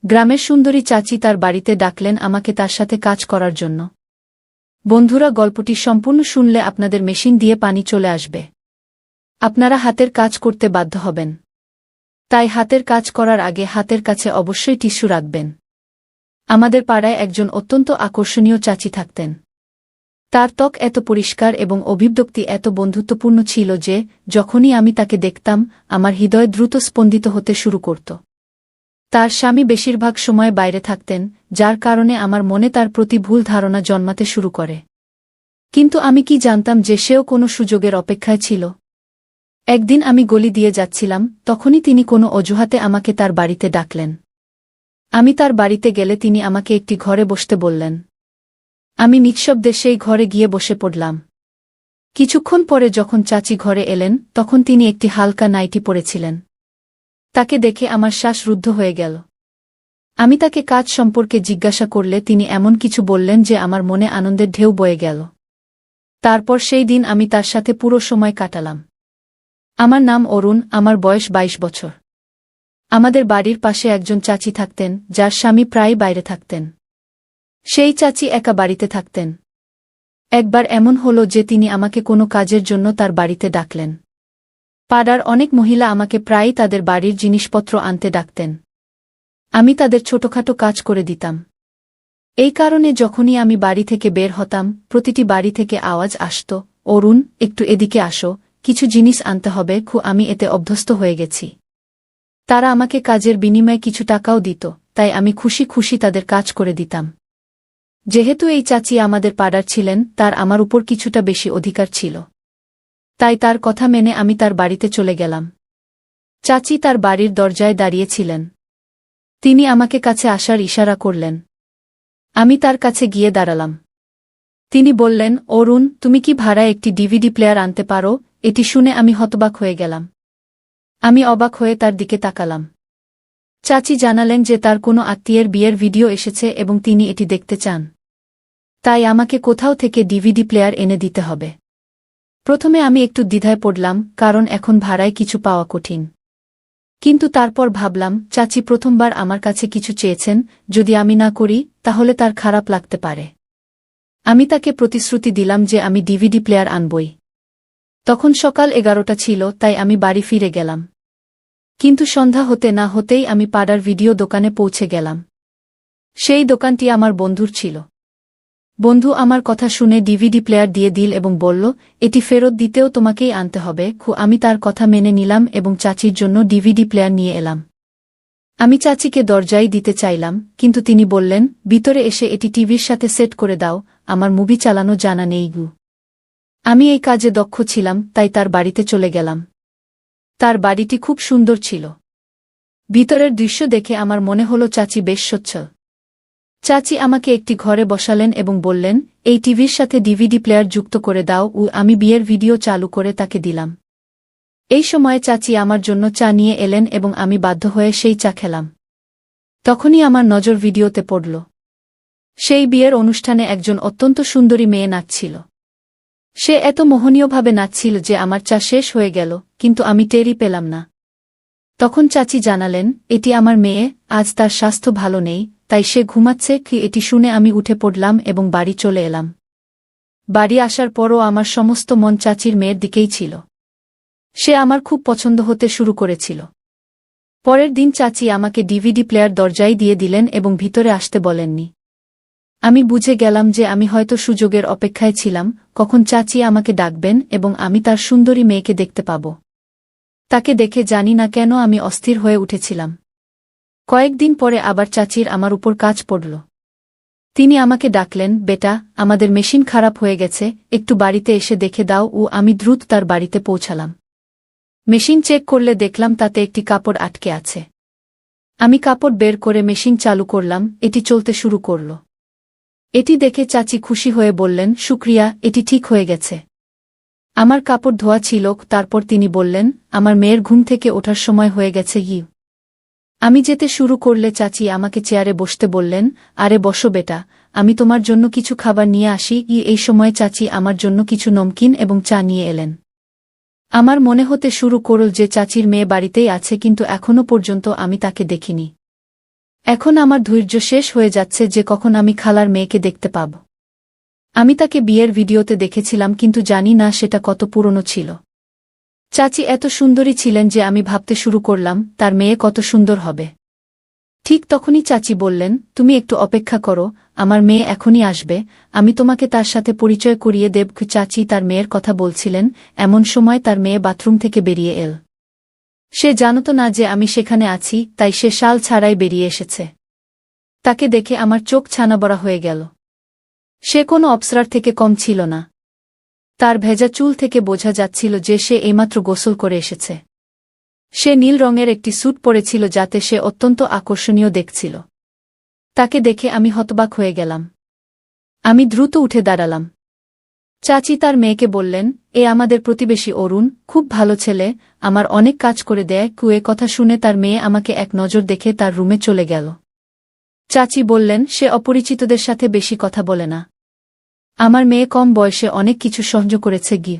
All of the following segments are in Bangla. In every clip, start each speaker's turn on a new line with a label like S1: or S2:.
S1: গ্রামের সুন্দরী চাচি তার বাড়িতে ডাকলেন আমাকে তার সাথে কাজ করার জন্য। বন্ধুরা, গল্পটি সম্পূর্ণ শুনলে আপনাদের মেশিন দিয়ে পানি চলে আসবে। আপনারা হাতের কাজ করতে বাধ্য হবেন। তাই হাতের কাজ করার আগে হাতের কাছে অবশ্যই টিস্যু রাখবেন। আমাদের পাড়ায় একজন অত্যন্ত আকর্ষণীয় চাচি থাকতেন। তার ত্বক এত পরিষ্কার এবং অভিব্যক্তি এত বন্ধুত্বপূর্ণ ছিল যে যখনই আমি তাকে দেখতাম আমার হৃদয় দ্রুত স্পন্দিত হতে শুরু করত। তার স্বামী বেশিরভাগ সময় বাইরে থাকতেন, যার কারণে আমার মনে তার প্রতি ভুল ধারণা জন্মাতে শুরু করে। কিন্তু আমি কি জানতাম যে সেও কোনো সুযোগের অপেক্ষায় ছিল। একদিন আমি গলি দিয়ে যাচ্ছিলাম, তখনই তিনি কোনো অজুহাতে আমাকে তার বাড়িতে ডাকলেন। আমি তার বাড়িতে গেলে তিনি আমাকে একটি ঘরে বসতে বললেন। আমি নিঃশব্দে সেই ঘরে গিয়ে বসে পড়লাম। কিছুক্ষণ পরে যখন চাচি ঘরে এলেন তখন তিনি একটি হালকা নাইটি পরেছিলেন। তাকে দেখে আমার শ্বাস রুদ্ধ হয়ে গেল। আমি তাকে কাজ সম্পর্কে জিজ্ঞাসা করলে তিনি এমন কিছু বললেন যে আমার মনে আনন্দের ঢেউ বয়ে গেল। তারপর সেই দিন আমি তার সাথে পুরো সময় কাটালাম। আমার নাম অরুণ, আমার বয়স 22 বছর। আমাদের বাড়ির পাশে একজন চাচি থাকতেন যার স্বামী প্রায়ই বাইরে থাকতেন। সেই চাচি একা বাড়িতে থাকতেন। একবার এমন হলো যে তিনি আমাকে কোনো কাজের জন্য তার বাড়িতে ডাকলেন। পাড়ার অনেক মহিলা আমাকে প্রায়ই তাদের বাড়ির জিনিসপত্র আনতে ডাকতেন। আমি তাদের ছোটখাটো কাজ করে দিতাম। এই কারণে যখনই আমি বাড়ি থেকে বের হতাম প্রতিটি বাড়ি থেকে আওয়াজ আসত, অরুণ, একটু এদিকে আসো, কিছু জিনিস আনতে হবে। আমি এতে অভ্যস্ত হয়ে গেছি। তারা আমাকে কাজের বিনিময়ে কিছু টাকাও দিত, তাই আমি খুশি খুশি তাদের কাজ করে দিতাম। যেহেতু এই চাচি আমাদের পাড়ার ছিলেন, তার আমার উপর কিছুটা বেশি অধিকার ছিল। তাই তার কথা মেনে আমি তার বাড়িতে চলে গেলাম। চাচি তার বাড়ির দরজায় দাঁড়িয়েছিলেন। তিনি আমাকে কাছে আসার ইশারা করলেন। আমি তার কাছে গিয়ে দাঁড়ালাম। তিনি বললেন, অরুণ, তুমি কি ভাড়ায় একটি ডিভিডি প্লেয়ার আনতে পারো? এটি শুনে আমি হতবাক হয়ে গেলাম। আমি অবাক হয়ে তার দিকে তাকালাম। চাচি জানালেন যে তার কোনো আত্মীয়ের বিয়ের ভিডিও এসেছে এবং তিনি এটি দেখতে চান। তাই আমাকে কোথাও থেকে ডিভিডি প্লেয়ার এনে দিতে হবে। প্রথমে আমি একটু দ্বিধায় পড়লাম, কারণ এখন ভাড়ায় কিছু পাওয়া কঠিন। কিন্তু তারপর ভাবলাম, চাচি প্রথমবার আমার কাছে কিছু চেয়েছেন, যদি আমি না করি তাহলে তার খারাপ লাগতে পারে। আমি তাকে প্রতিশ্রুতি দিলাম যে আমি ডিভিডি প্লেয়ার আনবই। তখন সকাল 11টা ছিল, তাই আমি বাড়ি ফিরে গেলাম। কিন্তু সন্ধ্যা হতে না হতেই আমি পাড়ার ভিডিও দোকানে পৌঁছে গেলাম। সেই দোকানটি আমার বন্ধুর ছিল। বন্ধু আমার কথা শুনে ডিভিডি প্লেয়ার দিয়ে দিল এবং বলল, এটি ফেরত দিতেও তোমাকেই আনতে হবে। আমি তার কথা মেনে নিলাম এবং চাচির জন্য ডিভিডি প্লেয়ার নিয়ে এলাম। আমি চাচিকে দরজায় দিতে চাইলাম, কিন্তু তিনি বললেন, ভিতরে এসে এটি টিভির সাথে সেট করে দাও, আমার মুভি চালানো জানা নেই গু। আমি এই কাজে দক্ষ ছিলাম, তাই তার বাড়িতে চলে গেলাম। তার বাড়িটি খুব সুন্দর ছিল। ভিতরের দৃশ্য দেখে আমার মনে হলো চাচি বেশ সচ্ছল। চাচি আমাকে একটি ঘরে বসালেন এবং বললেন, এই টিভির সাথে ডিভিডি প্লেয়ার যুক্ত করে দাও। আমি বিয়ের ভিডিও চালু করে তাকে দিলাম। এই সময়ে চাচি আমার জন্য চা নিয়ে এলেন এবং আমি বাধ্য হয়ে সেই চা খেলাম। তখনই আমার নজর ভিডিওতে পড়ল। সেই বিয়ের অনুষ্ঠানে একজন অত্যন্ত সুন্দরী মেয়ে নাচছিল। সে এত মোহনীয়ভাবে নাচছিল যে আমার চা শেষ হয়ে গেল, কিন্তু আমি টেরই পেলাম না। তখন চাচি জানালেন, এটি আমার মেয়ে, আজ তার স্বাস্থ্য ভালো নেই, তাই সে ঘুমাচ্ছে। এটি শুনে আমি উঠে পড়লাম এবং বাড়ি চলে এলাম। বাড়ি আসার পরও আমার সমস্ত মন চাচির মেয়ের দিকেই ছিল। সে আমার খুব পছন্দ হতে শুরু করেছিল। পরের দিন চাচি আমাকে ডিভিডি প্লেয়ার দরজায় দিয়ে দিলেন এবং ভিতরে আসতে বলেননি। আমি বুঝে গেলাম যে আমি হয়তো সুযোগের অপেক্ষায় ছিলাম, কখন চাচি আমাকে ডাকবেন এবং আমি তার সুন্দরী মেয়েকে দেখতে পাব। তাকে দেখে জানি না কেন আমি অস্থির হয়ে উঠেছিলাম। কয়েকদিন পরে আবার চাচির আমার উপর কাজ পড়ল। তিনি আমাকে ডাকলেন, বেটা, আমাদের মেশিন খারাপ হয়ে গেছে, একটু বাড়িতে এসে দেখে দাও। আমি দ্রুত তার বাড়িতে পৌঁছালাম। মেশিন চেক করলে দেখলাম তাতে একটি কাপড় আটকে আছে। আমি কাপড় বের করে মেশিন চালু করলাম, এটি চলতে শুরু করল। এটি দেখে চাচি খুশি হয়ে বললেন, শুক্রিয়া, এটি ঠিক হয়ে গেছে। আমার কাপড় ধোয়া ছিল। তারপর তিনি বললেন, আমার মেয়ের ঘুম থেকে ওঠার সময় হয়ে গেছে। আমি যেতে শুরু করলে চাচি আমাকে চেয়ারে বসতে বললেন, আরে বসো বেটা, আমি তোমার জন্য কিছু খাবার নিয়ে আসি। এই সময় চাচি আমার জন্য কিছু নমকিন এবং চা নিয়ে এলেন। আমার মনে হতে শুরু করল যে চাচির মেয়ে বাড়িতেই আছে, কিন্তু এখনো পর্যন্ত আমি তাকে দেখিনি। এখন আমার ধৈর্য শেষ হয়ে যাচ্ছে যে কখন আমি খালার মেয়েকে দেখতে পাব। আমি তাকে বিয়ের ভিডিওতে দেখেছিলাম কিন্তু জানি না সেটা কত পুরনো ছিল। চাচি এত সুন্দরী ছিলেন যে আমি ভাবতে শুরু করলাম তার মেয়ে কত সুন্দর হবে। ঠিক তখনই চাচি বললেন, তুমি একটু অপেক্ষা করো, আমার মেয়ে এখনই আসবে, আমি তোমাকে তার সাথে পরিচয় করিয়ে দেব। চাচি তার মেয়ের কথা বলছিলেন, এমন সময় তার মেয়ে বাথরুম থেকে বেরিয়ে এল। সে জানত না যে আমি সেখানে আছি, তাই সে শাল ছাড়াই বেরিয়ে এসেছে। তাকে দেখে আমার চোখ ছানাবড়া হয়ে গেল। সে কোনো অপ্সরার থেকে কম ছিল না। তার ভেজা চুল থেকে বোঝা যাচ্ছিল যে সে এইমাত্র গোসল করে এসেছে। সে নীল রঙের একটি স্যুট পরেছিল যাতে সে অত্যন্ত আকর্ষণীয় দেখছিল। তাকে দেখে আমি হতবাক হয়ে গেলাম। আমি দ্রুত উঠে দাঁড়ালাম। চাচি তার মেয়েকে বললেন, এ আমাদের প্রতিবেশী অরুণ, খুব ভালো ছেলে, আমার অনেক কাজ করে দেয়। এ কথা শুনে তার মেয়ে আমাকে এক নজর দেখে তার রুমে চলে গেল। চাচি বললেন, সে অপরিচিতদের সাথে বেশি কথা বলে না। আমার মেয়ে কম বয়সে অনেক কিছু সহ্য করেছে গি।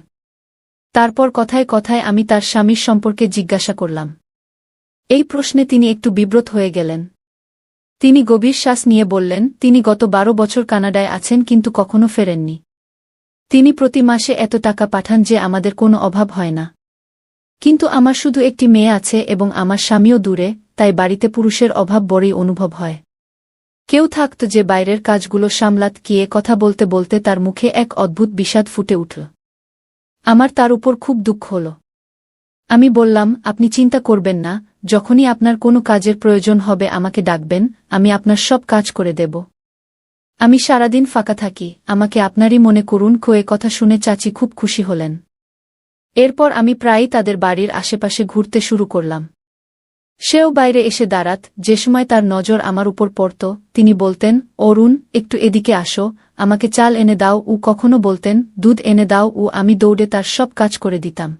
S1: তারপর কথায় কথায় আমি তার স্বামীর সম্পর্কে জিজ্ঞাসা করলাম। এই প্রশ্নে তিনি একটু বিব্রত হয়ে গেলেন। তিনি গভীর শ্বাস নিয়ে বললেন, তিনি গত 12 বছর কানাডায় আছেন কিন্তু কখনো ফেরেননি। তিনি প্রতি মাসে এত টাকা পাঠান যে আমাদের কোনো অভাব হয় না। কিন্তু আমার শুধু একটি মেয়ে আছে এবং আমার স্বামীও দূরে, তাই বাড়িতে পুরুষের অভাব বড়ই অনুভব হয়। কেউ থাকত যে বাইরের কাজগুলো সামলাত। গিয়ে কথা বলতে বলতে তার মুখে এক অদ্ভুত বিষাদ ফুটে উঠল। আমার তার উপর খুব দুঃখ হল। আমি বললাম, আপনি চিন্তা করবেন না, যখনই আপনার কোনো কাজের প্রয়োজন হবে আমাকে ডাকবেন, আমি আপনার সব কাজ করে দেব। আমি সারাদিন ফাঁকা থাকি, আমাকে আপনারই মনে করুন। এ কথা শুনে চাচি খুব খুশি হলেন। এরপর আমি প্রায়ই তাদের বাড়ির আশেপাশে ঘুরতে শুরু করলাম। সেও বাইরে এসে দাঁড়াত। যে সময় তার নজর আমার উপর পড়ত, তিনি বলতেন, অরুণ, একটু এদিকে আসো, আমাকে চাল এনে দাও। কখনো বলতেন, দুধ এনে দাও। আমি দৌড়ে তার সব কাজ করে দিতাম।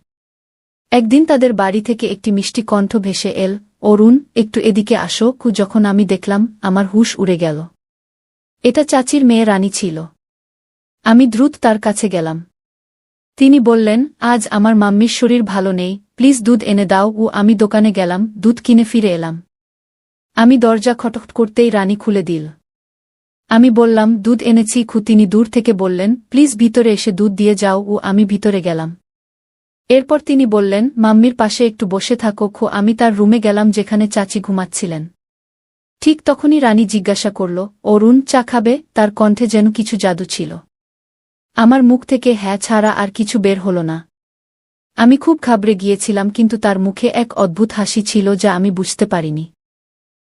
S1: একদিন তাদের বাড়ি থেকে একটি মিষ্টি কণ্ঠ ভেসে এল, অরুণ, একটু এদিকে আসো। যখন আমি দেখলাম, আমার হুঁশ উড়ে গেল। এটা চাচির মেয়ে রানী ছিল। আমি দ্রুত তার কাছে গেলাম। তিনি বললেন, আজ আমার মাম্মির শরীর ভালো নেই, প্লিজ দুধ এনে দাও। আমি দোকানে গেলাম, দুধ কিনে ফিরে এলাম। আমি দরজা খটখট করতেই রানী খুলে দিল। আমি বললাম, দুধ এনেছি। তিনি দূর থেকে বললেন, প্লিজ ভিতরে এসে দুধ দিয়ে যাও। আমি ভিতরে গেলাম। এরপর তিনি বললেন, মাম্মির পাশে একটু বসে থাকো। আমি তার রুমে গেলাম যেখানে চাচি ঘুমাচ্ছিলেন। ঠিক তখনই রানী জিজ্ঞাসা করল, অরুণ, চা খাবে? তার কণ্ঠে যেন কিছু জাদু ছিল। আমার মুখ থেকে হ্যাঁ ছাড়া আর কিছু বের হল না। আমি খুব ঘাবড়ে গিয়েছিলাম কিন্তু তার মুখে এক অদ্ভুত হাসি ছিল যা আমি বুঝতে পারিনি।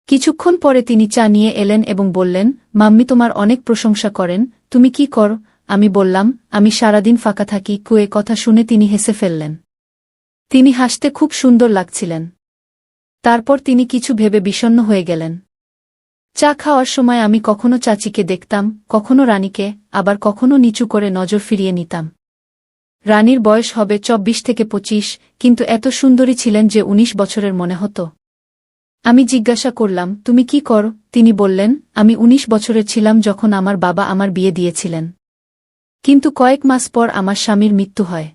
S1: কিছুক্ষণ পরে তিনি চা নিয়ে এলেন এবং বললেন, মাম্মি তোমার অনেক প্রশংসা করেন, তুমি কি করো? আমি বললাম, আমি সারাদিন ফাঁকা থাকি। এ কথা শুনে তিনি হেসে ফেললেন। তিনি হাসতে খুব সুন্দর লাগছিলেন। তারপর তিনি কিছু ভেবে বিষণ্ণ হয়ে গেলেন। চা খাওয়ার সময় আমি কখনো চাচিকে দেখতাম, কখনো রানীকে, আবার কখনো নিচু করে নজর ফিরিয়ে নিতাম। রানীর বয়স হবে 24 থেকে 25, কিন্তু এত সুন্দরী ছিলেন যে 19 বছরের মনে হতো। আমি জিজ্ঞাসা করলাম, তুমি কি করো? তিনি বললেন, আমি 19 বছরের ছিলাম যখন আমার বাবা আমার বিয়ে দিয়েছিলেন। কিন্তু কয়েক মাস পর আমার স্বামীর মৃত্যু হয়।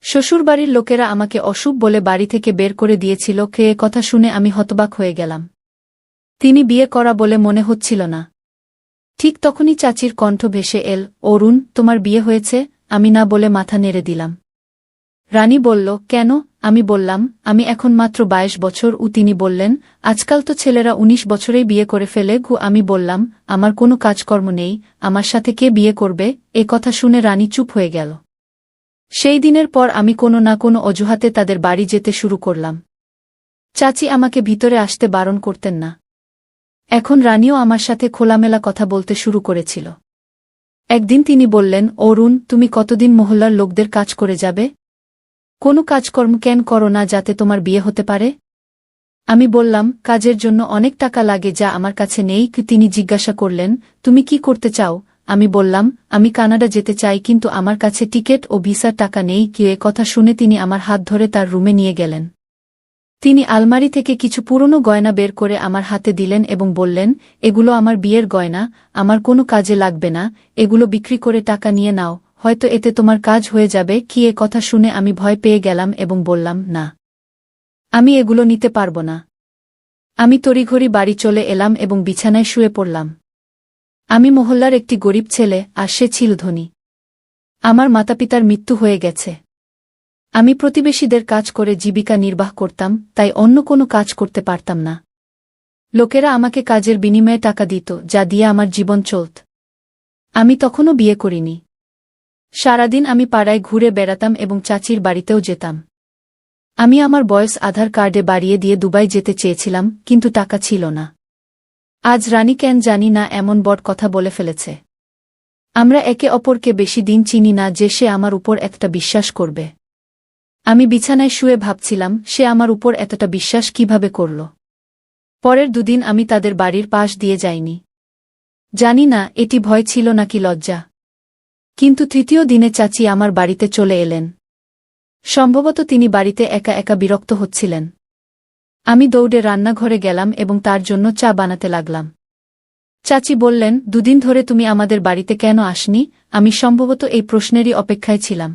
S1: শ্বশুরবাড়ির লোকেরা আমাকে অশুভ বলে বাড়ি থেকে বের করে দিয়েছিল। এ কথা শুনে আমি হতবাক হয়ে গেলাম। তিনি বিয়ে করা বলে মনে হচ্ছিল না। ঠিক তখনই চাচির কণ্ঠ ভেসে এল, অরুণ, তোমার বিয়ে হয়েছে? আমি না বলে মাথা নেড়ে দিলাম। রানী বলল, কেন? আমি বললাম, আমি এখন মাত্র 22 বছর। তিনি বললেন, আজকাল তো ছেলেরা 19 বছরেই বিয়ে করে ফেলে। আমি বললাম, আমার কোনো কাজকর্ম নেই, আমার সাথে কে বিয়ে করবে? এ কথা শুনে রানী চুপ হয়ে গেল। সেই দিনের পর আমি কোনো না কোনো অজুহাতে তাদের বাড়ি যেতে শুরু করলাম। চাচি আমাকে ভিতরে আসতে বারণ করতেন না। এখন রানীও আমার সাথে খোলামেলা কথা বলতে শুরু করেছিল। একদিন তিনি বললেন, অরুণ, তুমি কতদিন মহল্লার লোকদের কাজ করে যাবে? কোনো কাজকর্ম কেন করো না যাতে তোমার বিয়ে হতে পারে? আমি বললাম, কাজের জন্য অনেক টাকা লাগে যা আমার কাছে নেই। তিনি জিজ্ঞাসা করলেন, তুমি কি করতে চাও? আমি বললাম, আমি কানাডা যেতে চাই কিন্তু আমার কাছে টিকিট ও ভিসার টাকা নেই। এ কথা শুনে তিনি আমার হাত ধরে তার রুমে নিয়ে গেলেন। তিনি আলমারি থেকে কিছু পুরনো গয়না বের করে আমার হাতে দিলেন এবং বললেন, এগুলো আমার বিয়ের গয়না, আমার কোনো কাজে লাগবে না, এগুলো বিক্রি করে টাকা নিয়ে নাও, হয়তো এতে তোমার কাজ হয়ে যাবে। এ কথা শুনে আমি ভয় পেয়ে গেলাম এবং বললাম, না, আমি এগুলো নিতে পারব না। আমি তড়িঘড়ি বাড়ি চলে এলাম এবং বিছানায় শুয়ে পড়লাম। আমি মহল্লার একটি গরিব ছেলে, আর সে ছিল ধনী। আমার মাতাপিতার মৃত্যু হয়ে গেছে। আমি প্রতিবেশীদের কাজ করে জীবিকা নির্বাহ করতাম, তাই অন্য কোনো কাজ করতে পারতাম না। লোকেরা আমাকে কাজের বিনিময়ে টাকা দিত, যা দিয়ে আমার জীবন চলত। আমি তখনও বিয়ে করিনি। সারাদিন আমি পাড়ায় ঘুরে বেড়াতাম এবং চাচির বাড়িতেও যেতাম। আমি আমার বয়স আধার কার্ডে বাড়িয়ে দিয়ে দুবাই যেতে চেয়েছিলাম, কিন্তু টাকা ছিল না। আজ রানী কেন জানি না এমন বড় কথা বলে ফেলেছে। আমরা একে অপরকে বেশি দিন চিনি না যে সে আমার উপর এতটা বিশ্বাস করবে। আমি বিছানায় শুয়ে ভাবছিলাম, সে আমার উপর এতটা বিশ্বাস কিভাবে করল। পরের দুদিন আমি তাদের বাড়ির পাশ দিয়ে যাইনি। জানি না এটি ভয় ছিল নাকি লজ্জা। কিন্তু তৃতীয় দিনে চাচি আমার বাড়িতে চলে এলেন। সম্ভবত তিনি বাড়িতে একা একা বিরক্ত হচ্ছিলেন। আমি দৌড়ে রান্নাঘরে গেলাম এবং তার জন্য চা বানাতে লাগলাম। চাচি বললেন, দুদিন ধরে তুমি আমাদের বাড়িতে কেন আসনি? আমি সম্ভবত এই প্রশ্নেরই অপেক্ষায় ছিলাম।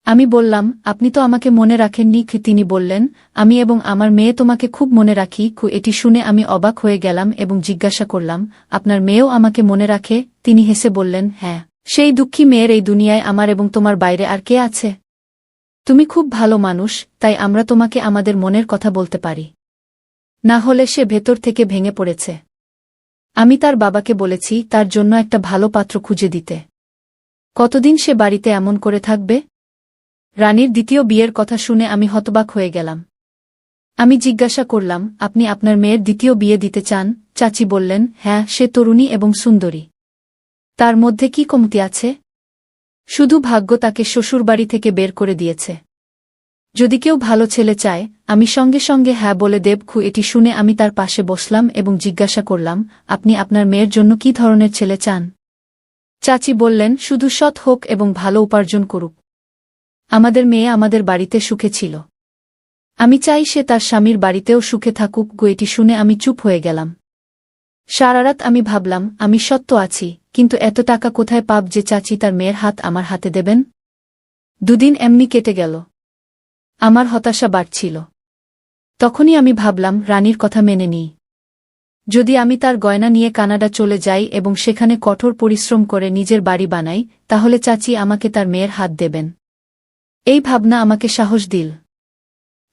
S1: আমি বললাম, আপনি তো আমাকে মনে রাখেননি। তিনি বললেন, আমি এবং আমার মেয়ে তোমাকে খুব মনে রাখি। এটি শুনে আমি অবাক হয়ে গেলাম এবং জিজ্ঞাসা করলাম, আপনার মেয়েও আমাকে মনে রাখে? তিনি হেসে বললেন, হ্যাঁ, সেই দুঃখী মেয়ের এই দুনিয়ায় আমার এবং তোমার বাইরে আর কে আছে? তুমি খুব ভালো মানুষ, তাই আমরা তোমাকে আমাদের মনের কথা বলতে পারি। না হলে সে ভেতর থেকে ভেঙে পড়েছে। আমি তার বাবাকে বলেছি তার জন্য একটা ভালো পাত্র খুঁজে দিতে। কতদিন সে বাড়িতে এমন করে থাকবে? রানীর দ্বিতীয় বিয়ের কথা শুনে আমি হতবাক হয়ে গেলাম। আমি জিজ্ঞাসা করলাম, আপনি আপনার মেয়ের দ্বিতীয় বিয়ে দিতে চান? চাচি বললেন, হ্যাঁ, সে তরুণী এবং সুন্দরী। তার মধ্যে কি কমতি আছে? শুধু ভাগ্য তাকে শ্বশুরবাড়ি থেকে বের করে দিয়েছে। যদি কেউ ভালো ছেলে চায়, আমি সঙ্গে সঙ্গে হ্যাঁ বলে দেব। এটি শুনে আমি তার পাশে বসলাম এবং জিজ্ঞাসা করলাম, আপনি আপনার মেয়ের জন্য কি ধরনের ছেলে চান? চাচি বললেন, শুধু সৎ হোক এবং ভালো উপার্জন করুক। আমাদের মেয়ে আমাদের বাড়িতে সুখে ছিল। আমি চাই সে তার স্বামীর বাড়িতেও সুখে থাকুক। এটি শুনে আমি চুপ হয়ে গেলাম। সারারাত আমি ভাবলাম, আমি সত্য আছি, কিন্তু এত টাকা কোথায় পাব যে চাচি তার মেয়ের হাত আমার হাতে দেবেন? দুদিন এমনি কেটে গেল। আমার হতাশা বাড়ছিল। তখনই আমি ভাবলাম, রানীর কথা মেনে নিই। যদি আমি তার গয়না নিয়ে কানাডা চলে যাই এবং সেখানে কঠোর পরিশ্রম করে নিজের বাড়ি বানাই, তাহলে চাচি আমাকে তার মেয়ের হাত দেবেন। এই ভাবনা আমাকে সাহস দিল।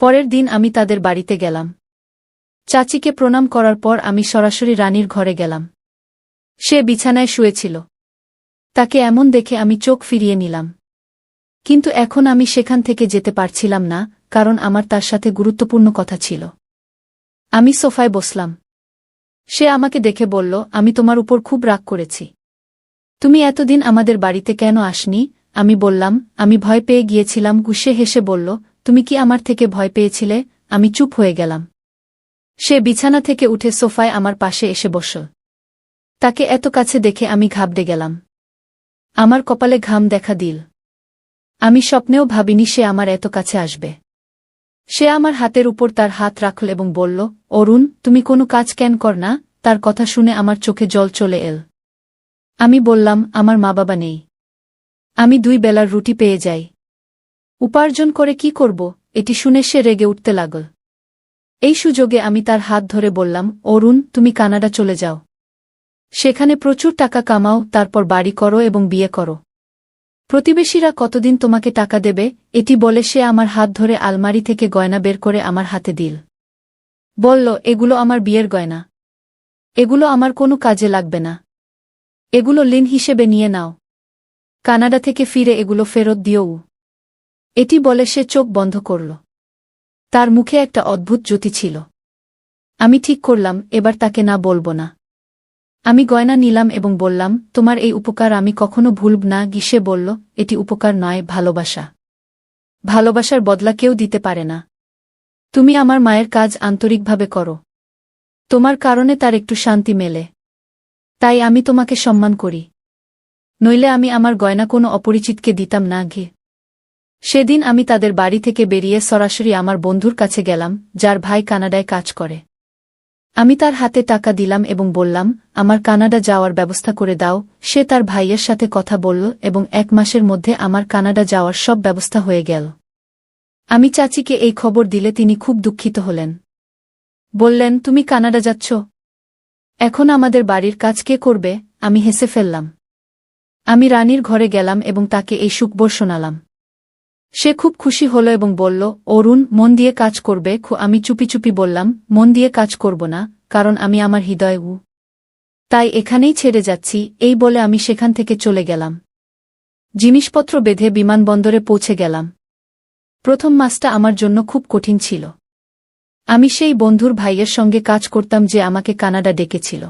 S1: পরের দিন আমি তাদের বাড়িতে গেলাম। চাচিকে প্রণাম করার পর আমি সরাসরি রানীর ঘরে গেলাম। সে বিছানায় শুয়েছিল। তাকে এমন দেখে আমি চোখ ফিরিয়ে নিলাম। কিন্তু এখন আমি সেখান থেকে যেতে পারছিলাম না, কারণ আমার তার সাথে গুরুত্বপূর্ণ কথা ছিল। আমি সোফায় বসলাম। সে আমাকে দেখে বলল, আমি তোমার উপর খুব রাগ করেছি। তুমি এতদিন আমাদের বাড়িতে কেন আসনি? আমি বললাম, আমি ভয় পেয়ে গিয়েছিলাম। সে হেসে বলল, তুমি কি আমার থেকে ভয় পেয়েছিলে? আমি চুপ হয়ে গেলাম। সে বিছানা থেকে উঠে সোফায় আমার পাশে এসে বসল। তাকে এত কাছে দেখে আমি ঘাবড়ে গেলাম। আমার কপালে ঘাম দেখা দিল। আমি স্বপ্নেও ভাবিনি সে আমার এত কাছে আসবে। সে আমার হাতের উপর তার হাত রাখল এবং বলল, অরুণ, তুমি কোনো কাজ কেন কর না? তার কথা শুনে আমার চোখে জল চলে এল। আমি বললাম, আমার মা বাবা নেই। আমি 2 বেলার রুটি পেয়ে যাই। উপার্জন করে কি করব? এটি শুনে সে রেগে উঠতে লাগল। এই সুযোগে আমি তার হাত ধরে বললাম, অরুণ, তুমি কানাডা চলে যাও। সেখানে প্রচুর টাকা কামাও, তারপর বাড়ি করো এবং বিয়ে করো। প্রতিবেশীরা কতদিন তোমাকে টাকা দেবে? এটি বলে সে আমার হাত ধরে আলমারি থেকে গয়না বের করে আমার হাতে দিল। বলল, এগুলো আমার বিয়ের গয়না। এগুলো আমার কোনো কাজে লাগবে না। এগুলো ঋণ হিসেবে নিয়ে নাও। কানাডা থেকে ফিরে এগুলো ফেরত দিও। এটি বলে সে চোখ বন্ধ করল। তার মুখে একটা অদ্ভুত জ্যোতি ছিল। আমি ঠিক করলাম, এবার তাকে না বলবো না। আমি গয়না নিলাম এবং বললাম, তোমার এই উপকার আমি কখনো ভুলব না। সে বলল, এটি উপকার নয়, ভালোবাসা। ভালোবাসার বদলা কেউ দিতে পারে না। তুমি আমার মায়ের কাজ আন্তরিকভাবে করো। তোমার কারণে তার একটু শান্তি মেলে। তাই আমি তোমাকে সম্মান করি। নইলে আমি আমার গয়না কোনো অপরিচিতকে দিতাম না। সেদিন আমি তাদের বাড়ি থেকে বেরিয়ে সরাসরি আমার বন্ধুর কাছে গেলাম, যার ভাই কানাডায় কাজ করে। আমি তার হাতে টাকা দিলাম এবং বললাম, আমার কানাডা যাওয়ার ব্যবস্থা করে দাও। সে তার ভাইয়ের সাথে কথা বলল এবং 1 মাসের মধ্যে আমার কানাডা যাওয়ার সব ব্যবস্থা হয়ে গেল। আমি চাচিকে এই খবর দিলে তিনি খুব দুঃখিত হলেন। বললেন, তুমি কানাডা যাচ্ছ? এখন আমাদের বাড়ির কাজ কে করবে? আমি হেসে ফেললাম। আমি রানীর ঘরে গেলাম এবং তাকে এই সুখবর শোনালাম। সে খুব খুশি হল এবং বলল, অরুণ, মন দিয়ে কাজ করবে। আমি চুপি চুপি বললাম, মন দিয়ে কাজ করব না, কারণ আমি আমার হৃদয় তাই এখানেই ছেড়ে যাচ্ছি। এই বলে আমি সেখান থেকে চলে গেলাম। জিনিসপত্র বেঁধে বিমানবন্দরে পৌঁছে গেলাম। প্রথম মাসটা আমার জন্য খুব কঠিন ছিল। আমি সেই বন্ধুর ভাইয়ের সঙ্গে কাজ করতাম যে আমাকে কানাডা ডেকেছিল।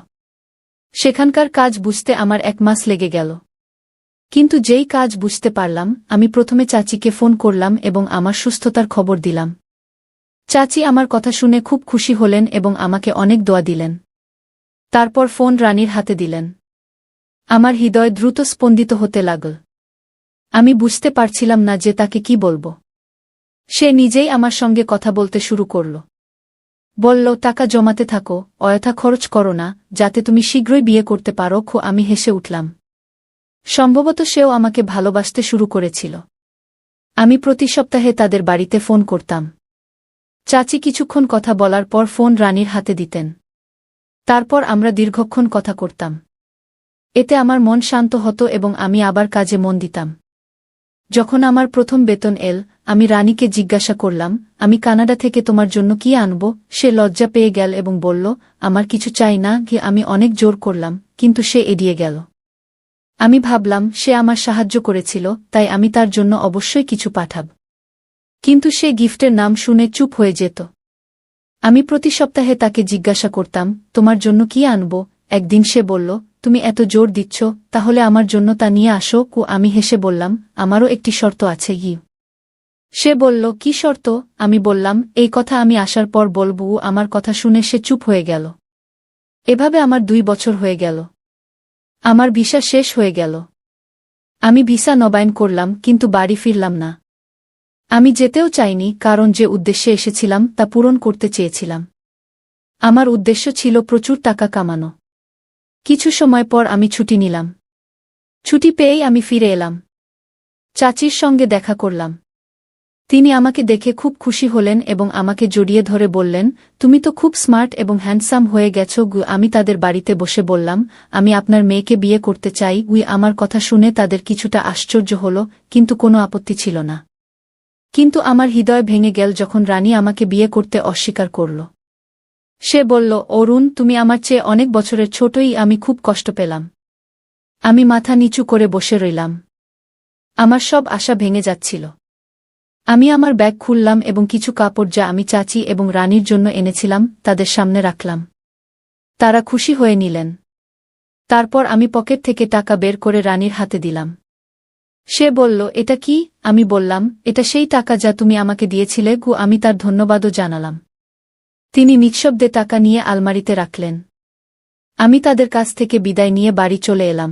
S1: সেখানকার কাজ বুঝতে আমার 1 মাস লেগে গেল। কিন্তু যেই কাজ বুঝতে পারলাম, আমি প্রথমে চাচিকে ফোন করলাম এবং আমার সুস্থতার খবর দিলাম। চাচি আমার কথা শুনে খুব খুশি হলেন এবং আমাকে অনেক দোয়া দিলেন। তারপর ফোন রানীর হাতে দিলেন। আমার হৃদয় দ্রুত স্পন্দিত হতে লাগল। আমি বুঝতে পারছিলাম না যে তাকে কি বলবো। সে নিজেই আমার সঙ্গে কথা বলতে শুরু করল। বলল, টাকা জমাতে থাকো, অযথা খরচ করো না, যাতে তুমি শীঘ্রই বিয়ে করতে পারো। আমি হেসে উঠলাম। সম্ভবত সেও আমাকে ভালোবাসতে শুরু করেছিল। আমি প্রতি সপ্তাহে তাদের বাড়িতে ফোন করতাম। চাচি কিছুক্ষণ কথা বলার পর ফোন রানীর হাতে দিতেন। তারপর আমরা দীর্ঘক্ষণ কথা করতাম। এতে আমার মন শান্ত হতো এবং আমি আবার কাজে মন দিতাম। যখন আমার প্রথম বেতন এল, আমি রানীকে জিজ্ঞাসা করলাম, আমি কানাডা থেকে তোমার জন্য কি আনব? সে লজ্জা পেয়ে গেল এবং বলল, আমার কিছু চাই না। আমি অনেক জোর করলাম, কিন্তু সে এড়িয়ে গেল। আমি ভাবলাম, সে আমার সাহায্য করেছিল, তাই আমি তার জন্য অবশ্যই কিছু পাঠাব। কিন্তু সে গিফটের নাম শুনে চুপ হয়ে যেত। আমি প্রতি সপ্তাহে তাকে জিজ্ঞাসা করতাম, তোমার জন্য কি আনব? একদিন সে বলল, তুমি এত জোর দিচ্ছ, তাহলে আমার জন্য তা নিয়ে আসো। আমি হেসে বললাম, আমারও একটি শর্ত আছে। সে বলল, কি শর্ত? আমি বললাম, এই কথা আমি আসার পর বলব। আমার কথা শুনে সে চুপ হয়ে গেল। এভাবে আমার 2 বছর হয়ে গেল। আমার ভিসা শেষ হয়ে গেল। আমি ভিসা নবায়ন করলাম, কিন্তু বাড়ি ফিরলাম না। আমি যেতেও চাইনি, কারণ যে উদ্দেশ্যে এসেছিলাম তা পূরণ করতে চেয়েছিলাম। আমার উদ্দেশ্য ছিল প্রচুর টাকা কামানো। কিছু সময় পর আমি ছুটি নিলাম। ছুটি পেয়েই আমি ফিরে এলাম। চাচির সঙ্গে দেখা করলাম। তিনি আমাকে দেখে খুব খুশি হলেন এবং আমাকে জড়িয়ে ধরে বললেন, তুমি তো খুব স্মার্ট এবং হ্যান্ডসাম হয়ে গেছো। আমি তাদের বাড়িতে বসে বললাম, আমি আপনার মেয়েকে বিয়ে করতে চাই। আমার কথা শুনে তাদের কিছুটা আশ্চর্য হল, কিন্তু কোনো আপত্তি ছিল না। কিন্তু আমার হৃদয় ভেঙে গেল যখন রানী আমাকে বিয়ে করতে অস্বীকার করল। সে বলল, অরুণ, তুমি আমার চেয়ে অনেক বছরের ছোটই। আমি খুব কষ্ট পেলাম। আমি মাথা নিচু করে বসে রইলাম। আমার সব আশা ভেঙে যাচ্ছিল। আমি আমার ব্যাগ খুললাম এবং কিছু কাপড় যা আমি চাচি এবং রানীর জন্য এনেছিলাম তাদের সামনে রাখলাম। তারা খুশি হয়ে নিলেন। তারপর আমি পকেট থেকে টাকা বের করে রানীর হাতে দিলাম। সে বলল, এটা কি? আমি বললাম, এটা সেই টাকা যা তুমি আমাকে দিয়েছিলে। আমি তার ধন্যবাদও জানালাম। তিনি নিঃশব্দে টাকা নিয়ে আলমারিতে রাখলেন। আমি তাদের কাছ থেকে বিদায় নিয়ে বাড়ি চলে এলাম।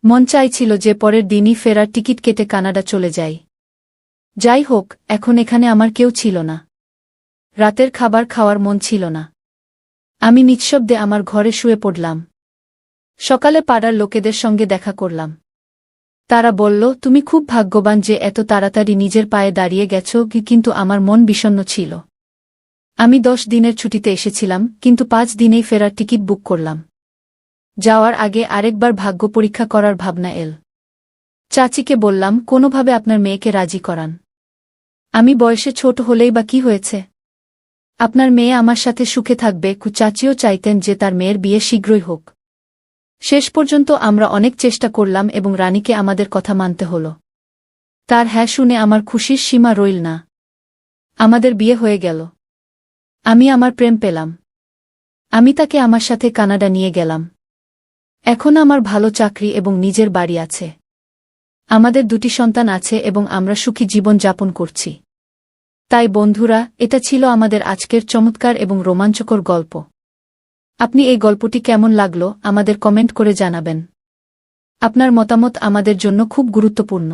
S1: মন চাইছিল যে পরের দিনই ফেরার টিকিট কেটে কানাডা চলে যাই। যাই হোক, এখন এখানে আমার কেউ ছিল না। রাতের খাবার খাওয়ার মন ছিল না। আমি নিঃশব্দে আমার ঘরে শুয়ে পড়লাম। সকালে পাড়ার লোকেদের সঙ্গে দেখা করলাম। তারা বলল, তুমি খুব ভাগ্যবান যে এত তাড়াতাড়ি নিজের পায়ে দাঁড়িয়ে গেছ। কিন্তু আমার মন বিষণ্ণ ছিল। আমি 10 দিনের ছুটিতে এসেছিলাম, কিন্তু 5 দিনেই ফেরার টিকিট বুক করলাম। যাওয়ার আগে আরেকবার ভাগ্য পরীক্ষা করার ভাবনা এল। চাচিকে বললাম, কোনোভাবে আপনার মেয়েকে রাজি করান। আমি বয়সে ছোট হলেই বা কি হয়েছে? আপনার মেয়ে আমার সাথে সুখে থাকবে। চাচিও চাইতেন যে তার মেয়ের বিয়ে শীঘ্রই হোক। শেষ পর্যন্ত আমরা অনেক চেষ্টা করলাম এবং রানীকে আমাদের কথা মানতে হল। তার হ্যাঁ শুনে আমার খুশির সীমা রইল না। আমাদের বিয়ে হয়ে গেল। আমি আমার প্রেম পেলাম। আমি তাকে আমার সাথে কানাডা নিয়ে গেলাম। এখন আমার ভালো চাকরি এবং নিজের বাড়ি আছে। আমাদের 2টি সন্তান আছে এবং আমরা সুখী জীবন যাপন করছি। তাই বন্ধুরা, এটা ছিল আমাদের আজকের চমৎকার এবং রোমাঞ্চকর গল্প। আপনি এই গল্পটি কেমন লাগলো আমাদের কমেন্ট করে জানাবেন। আপনার মতামত আমাদের জন্য খুব গুরুত্বপূর্ণ।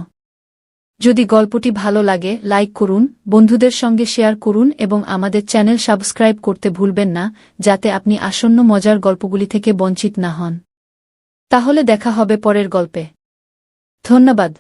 S1: যদি গল্পটি ভালো লাগে, লাইক করুন, বন্ধুদের সঙ্গে শেয়ার করুন এবং আমাদের চ্যানেল সাবস্ক্রাইব করতে ভুলবেন না, যাতে আপনি আসন্ন মজার গল্পগুলি থেকে বঞ্চিত না হন। তাহলে দেখা হবে পরের গল্পে। ধন্যবাদ।